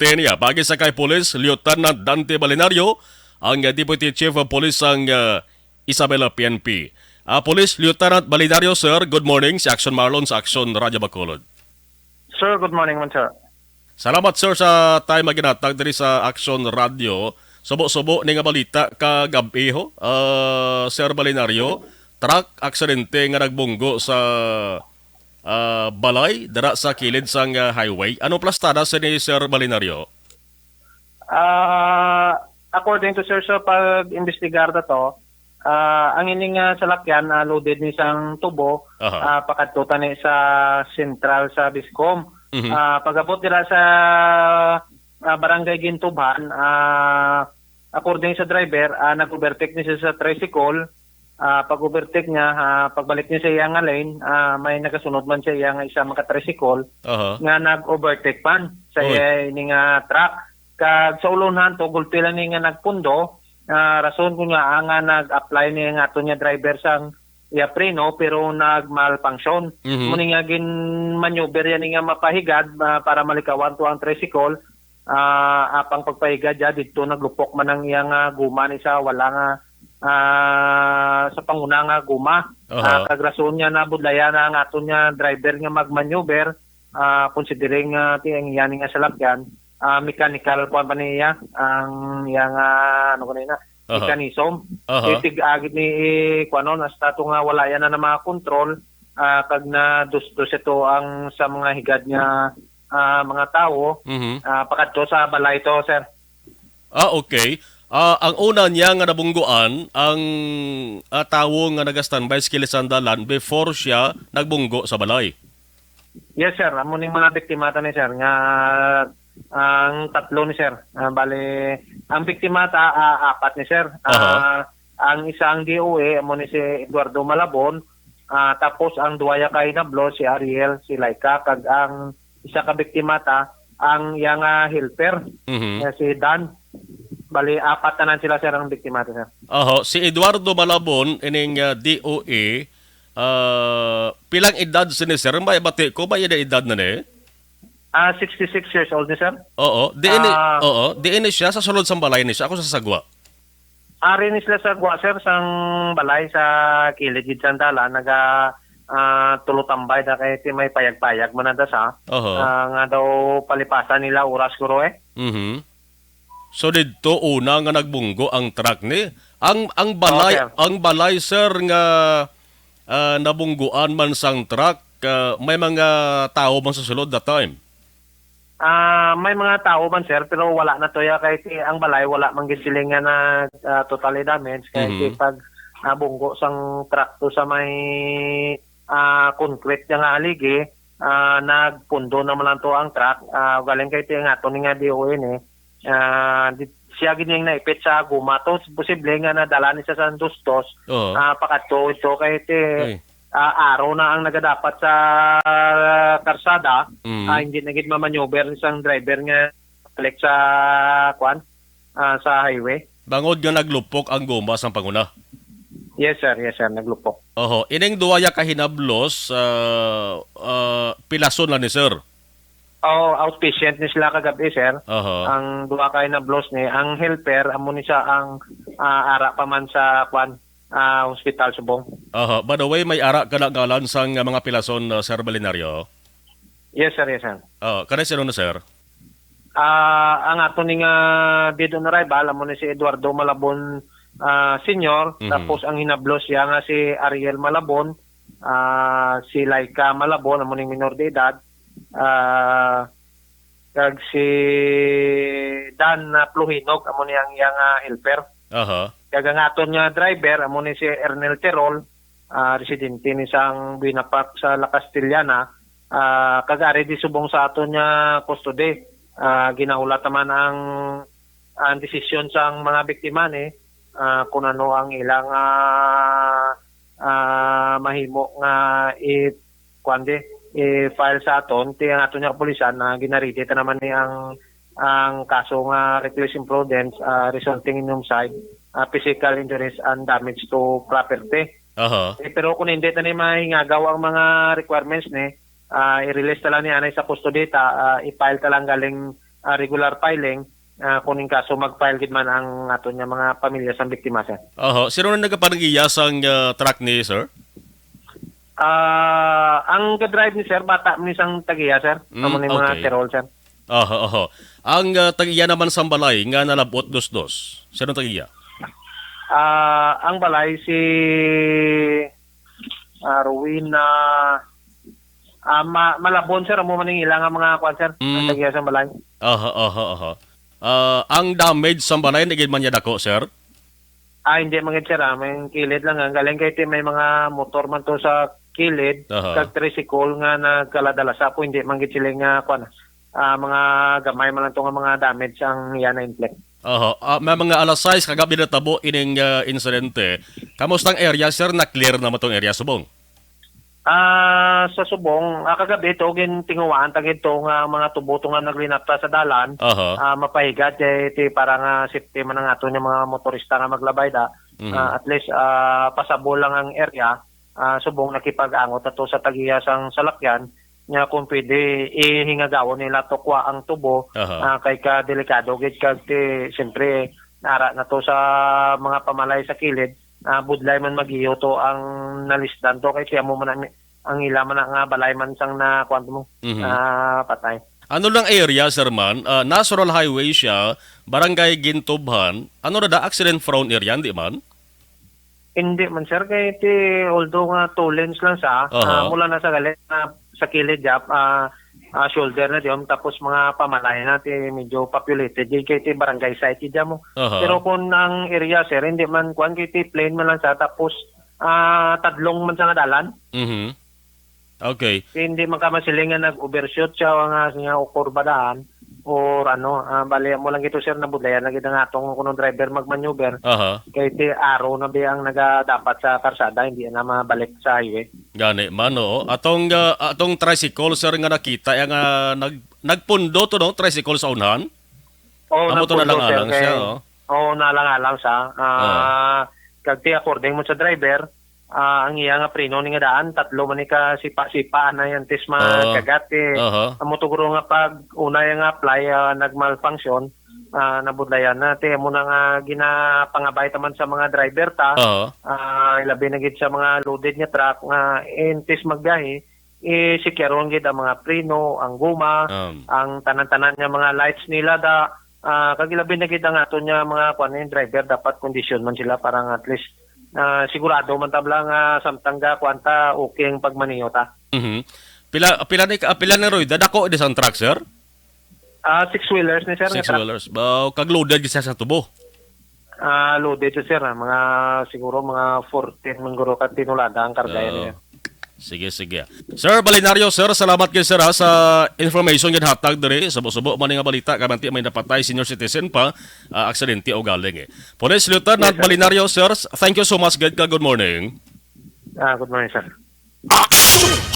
presidente niya. Bagi sa kay Police, Lieutenant Dante Balinario, ang Deputy Chief of Police ng Isabela PNP. Police Lieutenant Balinario, sir, good morning. Si Action Marlon sa Action Radyo Bacolod. Sir, good morning man, sir. Salamat, sir, sa time maginatag diri sa Action Radio. Subo-subo ni nga balita kagabi ho, Sir Balinario, truck aksidente nga nagbunggo sa balay dara sa kilid sang highway. Ano plastada sa ni Sir Balinario? According to sir, sa pag-investigar na to, ang ining salakyan loaded ni isang tubo pakadtutan ni sa central sa Biscom. Pag-abot nila sa Barangay Gintuban, according sa driver, nag-overtake niya sa tricycle. Pag-overtake niya, pagbalik niya sa iyang lane, may nakasunod man sa iyang isang makatricycle nga nag-overtake pan sa iyang truck. Kag sa ulunhan to, gulpi lang niya nagpundo. Rason ko nga nga nag-apply niya nga ito niya driver sang preno pero nag-malfunction. Muna nga gin-maneuver yan nga mapahigad para malikawan to ang tricycle. Apang pagpahigad ya, dito naglupok man ang iyang guma ni sa wala nga sa panguna nga guma. Kag rason niya na budlaya na nga ito niya driver nga mag-maneuver considering tiyang yan nga salakyan. Mechanical po pa niya ang yang ano kanina mechanism itig-agit ni kuno hasta to nga wala yan na mga control kag na dos ito ang sa mga higad niya mga tao pakadto sa balay to, sir. Okay. Ang una niya nga nabungguan ang tawo nga naga-standby sa kilisandalan before siya nagbunggo sa balay. Yes, sir. Amo ning mga biktima ni sir nga ang tatlo ni sir. Bale, ang biktima apat ni sir. Ang isang DOA amo ni si Eduardo Malabon, tapos ang duwaya kay Nablo si Ariel, si Laika, kag ang isa ka biktima ang yang helper si Dan. Bale, apat na sila sir ang biktima sir. Si Eduardo Malabon ining DOA pilang edad si ni sir? May bati ko ba yung edad na ni? 66 years old ni sir. Diin siya sa sulod sa balay ni siya. Ako sa sagwa. Ari ni sila sa sagwa sir sang balay sa kilid gid sandala naga tulutambay da kay may payag-payag man anda sa nga daw palipasan nila oras kuro So dito una nga nagbunggo ang truck ni. Ang balay sir nga nabungguan man sang truck, may mga tao man sa sulod that time. May mga tao man sir pero wala na to ya kay ang balay wala man gid sila nga na totally damage kay pag nabunggo sang truck to sa may concrete nga aligi nagpundo naman lang to ang truck galing kay nga to nga DOE ni siya gining naipit sa guma to posible nga nadala ni sa Sandustos pakadto ito kay araw na ang nagadapat sa karsada hindi na gid mamaneuver isang driver nga balik sa sa highway. Bangod nga naglupok ang guma sang panguna. Yes sir, naglupok. Ining duwaya ka hinablos pilason lang ni sir. Outpatient ni sila kagabi sir. Ang duwa ka hinablos ni ang helper amo ni siya ang ara pa man sa hospital Subong. By the way, may ara kalagalan sang mga pilason Sir Balinario? Yes sir. Kanay sino na sir? Ang ato ning dead on arrival amo ni si Eduardo Malabon Senior, tapos ang hinablos siya nga si Ariel Malabon, si Laika Malabon amo ning minor de edad, kag si Dan Pluhinog amo niyang yang helper. Kag ang aton nga driver amo ni si Ernel Terol, residente ni sang Buena Park sa La Castellana, kag ari di subong sa aton nga custody. Ginaulat naman ang desisyon sang mga biktima ni kung ano ang ilang mahimo nga i-file sa aton ti ang aton nga kapulisan na ginariti naman ni ang kaso nga reckless imprudence resulting in homicide, physical injuries and damage to property. Pero kung hindi na ni mahingagaw ang mga requirements ni i-release tala ni anay sa custody i-file talang galing regular filing, kuning kaso mag-file gid man ang ato niya mga pamilya sa biktima, sir. Sino na nagapangiya sang truck ni sir? Ang ka-drive ni sir, bata ni isang tagiya, sir. Amo ni mga okay. Tirol, sir. Ang tagiya naman sa balay nga nalabot dos. Sino tagiya? Ang balay si Rowena Malabon, sir. Amo man ning ilang mga kwan, sir. Ang tagiya sa balay. Ang damage sa balay naging man niya dako, sir? Hindi mga sir. May kilid lang. Ang galing kayo may mga motor man to sa kilid. Kag tricycle nga nagkaladala sa po. Hindi man sila nga kwan. Mga gamay man lang to nga mga damage ang yan na inflict. May mga alas 6 kagabi na tabo ining insidente. Kamustang area, sir? Na-clear na mo tong area, Subong? Sa Subong, kagabi ito, tinguwaan tagid to nga mga tubo to nga naglinapta sa dalan. Mapahigat, parang safety man ang ato niya mga motorista nga maglabay da. At least, pasabol lang ang area. Subong nakipag-angot na to sa tagiyasang salakyan nga kung pwede ihingagawon nila tukwa ang tubo kay ka delikado gid kag siyempre nara na to sa mga pamalay sa kilid budlay man magiyo to ang nalisdan to kay tiyan mo man ang ila man nga balay man sang na kwanto mo patay. Ano lang area, sir man? National Highway siya, Barangay Gintubhan. Ano na da accident prone area, di man? Hindi man, sir. Kaya although nga 2 lanes lang sa, mula na sa galit sa kilid, shoulder na diyon, tapos mga pamalay na, medyo populated. Kaya barangay site, diyan mo. Pero kung ang area, sir, hindi man, kung kaya plain man lang sa, tapos tadlong man sa dalan. Okay. Hindi man kamasiling nga nag-overshoot siya nga kurbadaan or bali mo lang ito sir na budlayan lagi na atong kunong driver magmaneuver. Kaya araw na biyang nagadapat sa karsada, hindi na mabalik sa highway. Gani man o. Atong tricycle sir nga nakita yang nagpundo to no tricycle sa unahan. Amo to nalang-alang siya. Nalang-alang siya. Kagti according mo sa driver, ang iya nga preno ni nga daan, 3 man ni ka sipa-sipa na yan tis makagat amo tuguro nga pag una nga apply nagmalfunction nabudlayan na mo na nga ginapangabay taman sa mga driver ta ilabi na gid sa mga loaded nga truck nga tis magbiyahe sikyaron gid ang mga preno, ang guma, ang tanan-tanan nga mga lights nila da kagilabi na gid ang ato nya mga driver dapat kondisyon man sila parang at least sigurado man tabla nga samtang kwanta okay ang pagmaniyo ta. Pila na roy dadako di sang truck sir? 6-wheelers ni sir. 6-wheelers. Kag loaded gisa sa tubo. Loaded sir mga siguro mga 14 mangguro ka tinulada ang karga niya. Sige. Sir Balinario, sir, salamat kayo sir sa information yung hatag diri. Subo-subo man nga balita, kamanti may napatay senior citizen pa, aksidente o galing Police Lieutenant Balinario, sir, thank you so much. Good morning. Good morning, sir.